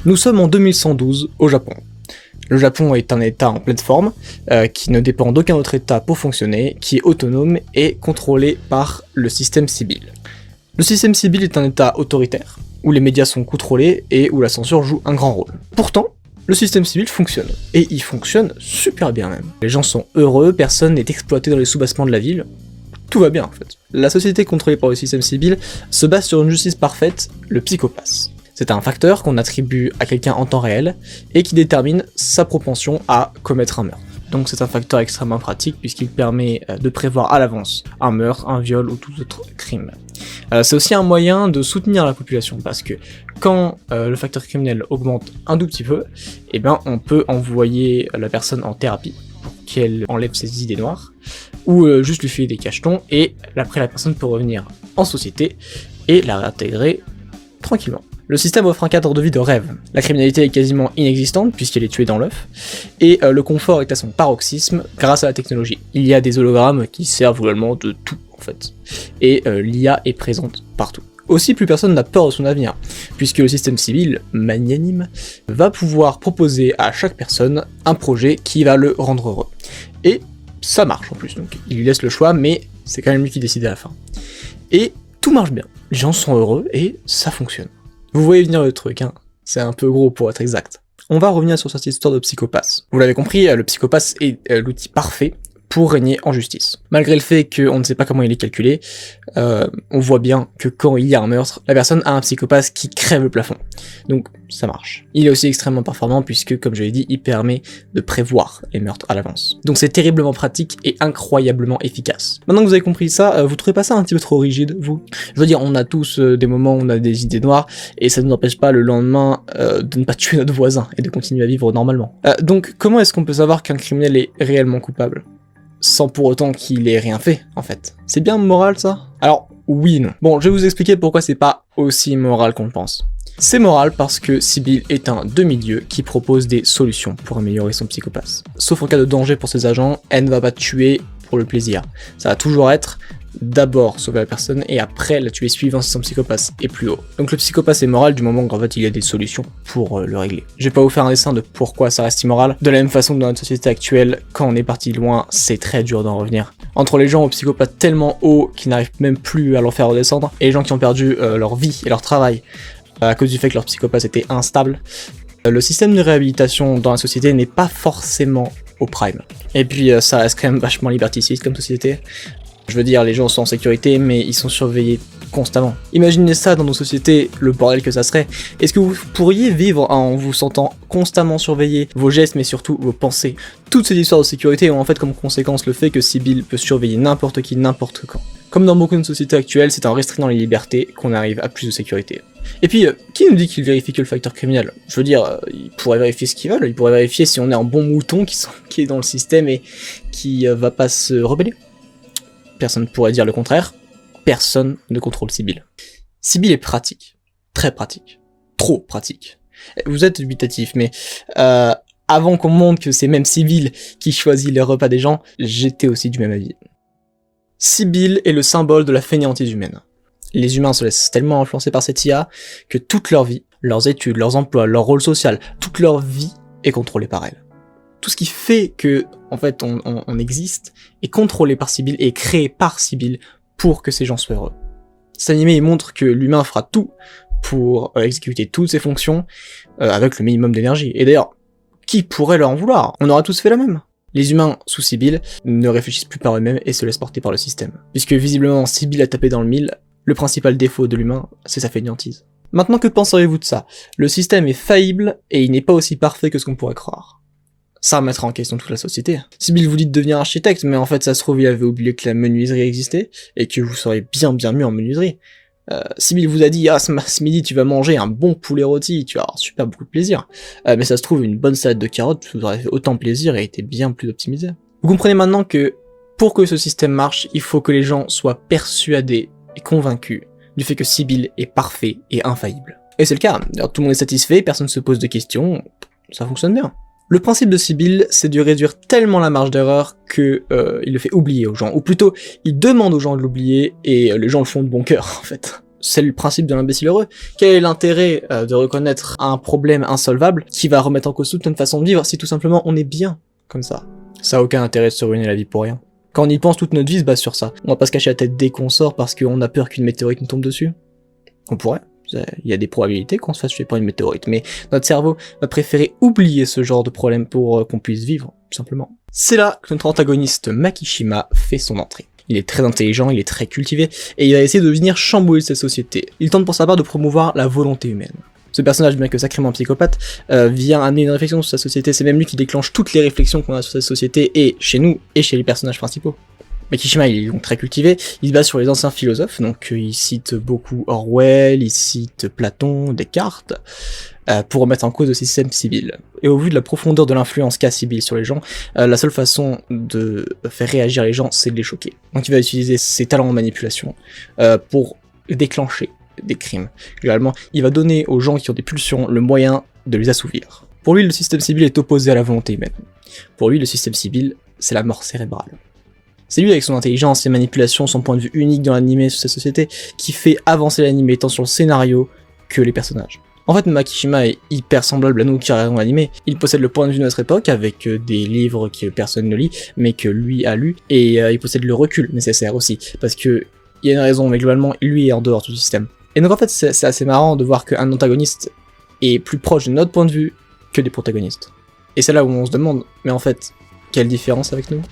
Nous sommes en 2112 au Japon. Le Japon est un état en pleine forme, qui ne dépend d'aucun autre état pour fonctionner, qui est autonome et contrôlé par le système civil. Le système civil est un état autoritaire, où les médias sont contrôlés et où la censure joue un grand rôle. Pourtant, le système civil fonctionne, et il fonctionne super bien même. Les gens sont heureux, personne n'est exploité dans les sous-bassements de la ville, tout va bien en fait. La société contrôlée par le système civil se base sur une justice parfaite, le psychopathe. C'est un facteur qu'on attribue à quelqu'un en temps réel et qui détermine sa propension à commettre un meurtre. Donc c'est un facteur extrêmement pratique puisqu'il permet de prévoir à l'avance un meurtre, un viol ou tout autre crime. C'est aussi un moyen de soutenir la population parce que quand le facteur criminel augmente un tout petit peu, eh ben on peut envoyer la personne en thérapie pour qu'elle enlève ses idées noires ou juste lui filer des cachetons et après la personne peut revenir en société et la réintégrer tranquillement. Le système offre un cadre de vie de rêve. La criminalité est quasiment inexistante puisqu'elle est tuée dans l'œuf, et le confort est à son paroxysme grâce à la technologie. Il y a des hologrammes qui servent globalement de tout en fait, et l'IA est présente partout. Aussi, plus personne n'a peur de son avenir, puisque le système civil, magnanime, va pouvoir proposer à chaque personne un projet qui va le rendre heureux. Et ça marche en plus, donc il lui laisse le choix, mais c'est quand même lui qui décide à la fin. Et tout marche bien, les gens sont heureux et ça fonctionne. Vous voyez venir le truc, hein, c'est un peu gros pour être exact. On va revenir sur cette histoire de psychopathe. Vous l'avez compris, le psychopathe est l'outil parfait pour régner en justice. Malgré le fait qu'on ne sait pas comment il est calculé, on voit bien que quand il y a un meurtre, la personne a un psychopathe qui crève le plafond. Donc ça marche. Il est aussi extrêmement performant puisque, comme je l'ai dit, il permet de prévoir les meurtres à l'avance. Donc c'est terriblement pratique et incroyablement efficace. Maintenant que vous avez compris ça, vous trouvez pas ça un petit peu trop rigide, vous? Je veux dire, on a tous des moments où on a des idées noires, et ça ne nous empêche pas le lendemain de ne pas tuer notre voisin et de continuer à vivre normalement. Donc comment est-ce qu'on peut savoir qu'un criminel est réellement coupable sans pour autant qu'il ait rien fait, en fait? C'est bien moral, ça? Alors, oui et non. Bon, je vais vous expliquer pourquoi c'est pas aussi moral qu'on le pense. C'est moral parce que Sibyl est un demi-dieu qui propose des solutions pour améliorer son psychopathe. Sauf en cas de danger pour ses agents, elle ne va pas tuer pour le plaisir. Ça va toujours être d'abord sauver la personne et après la tuer suivant si son psychopathe est plus haut. Donc le psychopathe est moral du moment qu'en fait il y a des solutions pour le régler. Je vais pas vous faire un dessin de pourquoi ça reste immoral. De la même façon que dans notre société actuelle, quand on est parti loin, c'est très dur d'en revenir. Entre les gens aux psychopathes tellement hauts qu'ils n'arrivent même plus à leur faire redescendre, et les gens qui ont perdu leur vie et leur travail à cause du fait que leur psychopathe était instable, le système de réhabilitation dans la société n'est pas forcément au prime. Et puis ça reste quand même vachement liberticide comme société. Je veux dire, les gens sont en sécurité, mais ils sont surveillés constamment. Imaginez ça dans nos sociétés, le bordel que ça serait. Est-ce que vous pourriez vivre en vous sentant constamment surveillé, vos gestes, mais surtout vos pensées? Toutes ces histoires de sécurité ont en fait comme conséquence le fait que Sibyl peut surveiller n'importe qui, n'importe quand. Comme dans beaucoup de sociétés actuelles, c'est en restreignant les libertés qu'on arrive à plus de sécurité. Et puis, qui nous dit qu'il vérifie que le facteur criminel? Je veux dire, ils pourraient vérifier ce qu'ils veulent, ils pourraient vérifier si on est un bon mouton qui est dans le système et qui va pas se rebeller. Personne ne pourrait dire le contraire, personne ne contrôle Sibyl. Sibyl est pratique, très pratique, trop pratique. Vous êtes dubitatif, mais avant qu'on montre que c'est même Sibyl qui choisit les repas des gens, j'étais aussi du même avis. Sibyl est le symbole de la fainéantise humaine. Les humains se laissent tellement influencer par cette IA que toute leur vie, leurs études, leurs emplois, leur rôle social, toute leur vie est contrôlée par elle. Tout ce qui fait que, en fait, on existe est contrôlé par Sibyl et créé par Sibyl pour que ces gens soient heureux. Cet animé, il montre que l'humain fera tout pour exécuter toutes ses fonctions avec le minimum d'énergie. Et d'ailleurs, qui pourrait leur en vouloir? On aura tous fait la même. Les humains sous Sibyl ne réfléchissent plus par eux-mêmes et se laissent porter par le système. Puisque visiblement Sibyl a tapé dans le mille, le principal défaut de l'humain, c'est sa fainéantise. Maintenant, que penseriez-vous de ça? Le système est faillible et il n'est pas aussi parfait que ce qu'on pourrait croire. Ça remettra en question toute la société. Sibyl vous dit de devenir architecte, mais en fait ça se trouve il avait oublié que la menuiserie existait, et que vous seriez bien mieux en menuiserie. Sibyl vous a dit, ce midi tu vas manger un bon poulet rôti, tu vas avoir super beaucoup de plaisir. Mais ça se trouve une bonne salade de carottes vous aurait fait autant plaisir et été bien plus optimisé. Vous comprenez maintenant que, pour que ce système marche, il faut que les gens soient persuadés et convaincus du fait que Sibyl est parfait et infaillible. Et c'est le cas, alors, tout le monde est satisfait, personne ne se pose de questions, ça fonctionne bien. Le principe de Sibyl, c'est de réduire tellement la marge d'erreur que il le fait oublier aux gens, ou plutôt, il demande aux gens de l'oublier, et les gens le font de bon cœur, en fait. C'est le principe de l'imbécile heureux. Quel est l'intérêt de reconnaître un problème insolvable qui va remettre en cause toute notre façon de vivre si tout simplement on est bien comme ça? Ça a aucun intérêt de se ruiner la vie pour rien. Quand on y pense, toute notre vie se base sur ça. On va pas se cacher la tête dès qu'on sort parce qu'on a peur qu'une météorite nous tombe dessus. On pourrait. Il y a des probabilités qu'on se fasse tuer par une météorite, mais notre cerveau va préférer oublier ce genre de problème pour qu'on puisse vivre, tout simplement. C'est là que notre antagoniste Makishima fait son entrée. Il est très intelligent, il est très cultivé, et il va essayer de venir chambouler cette société. Il tente pour sa part de promouvoir la volonté humaine. Ce personnage, bien que sacrément psychopathe, vient amener une réflexion sur sa société. C'est même lui qui déclenche toutes les réflexions qu'on a sur cette société, et chez nous, et chez les personnages principaux. Makishima, il est donc très cultivé, il se base sur les anciens philosophes, donc il cite beaucoup Orwell, il cite Platon, Descartes, pour remettre en cause le système Sibyl. Et au vu de la profondeur de l'influence qu'a Sibyl sur les gens, la seule façon de faire réagir les gens, c'est de les choquer. Donc il va utiliser ses talents en manipulation pour déclencher des crimes. Généralement, il va donner aux gens qui ont des pulsions le moyen de les assouvir. Pour lui, le système Sibyl est opposé à la volonté humaine. Pour lui, le système Sibyl, c'est la mort cérébrale. C'est lui avec son intelligence, ses manipulations, son point de vue unique dans l'anime sur cette société, qui fait avancer l'anime tant sur le scénario que les personnages. En fait, Makishima est hyper semblable à nous qui regardons l'anime. Il possède le point de vue de notre époque, avec des livres que personne ne lit, mais que lui a lu, et il possède le recul nécessaire aussi, parce que il y a une raison, mais globalement, lui est en dehors du système. Et donc en fait, c'est assez marrant de voir qu'un antagoniste est plus proche de notre point de vue que des protagonistes. Et c'est là où on se demande, mais en fait, quelle différence avec nous ?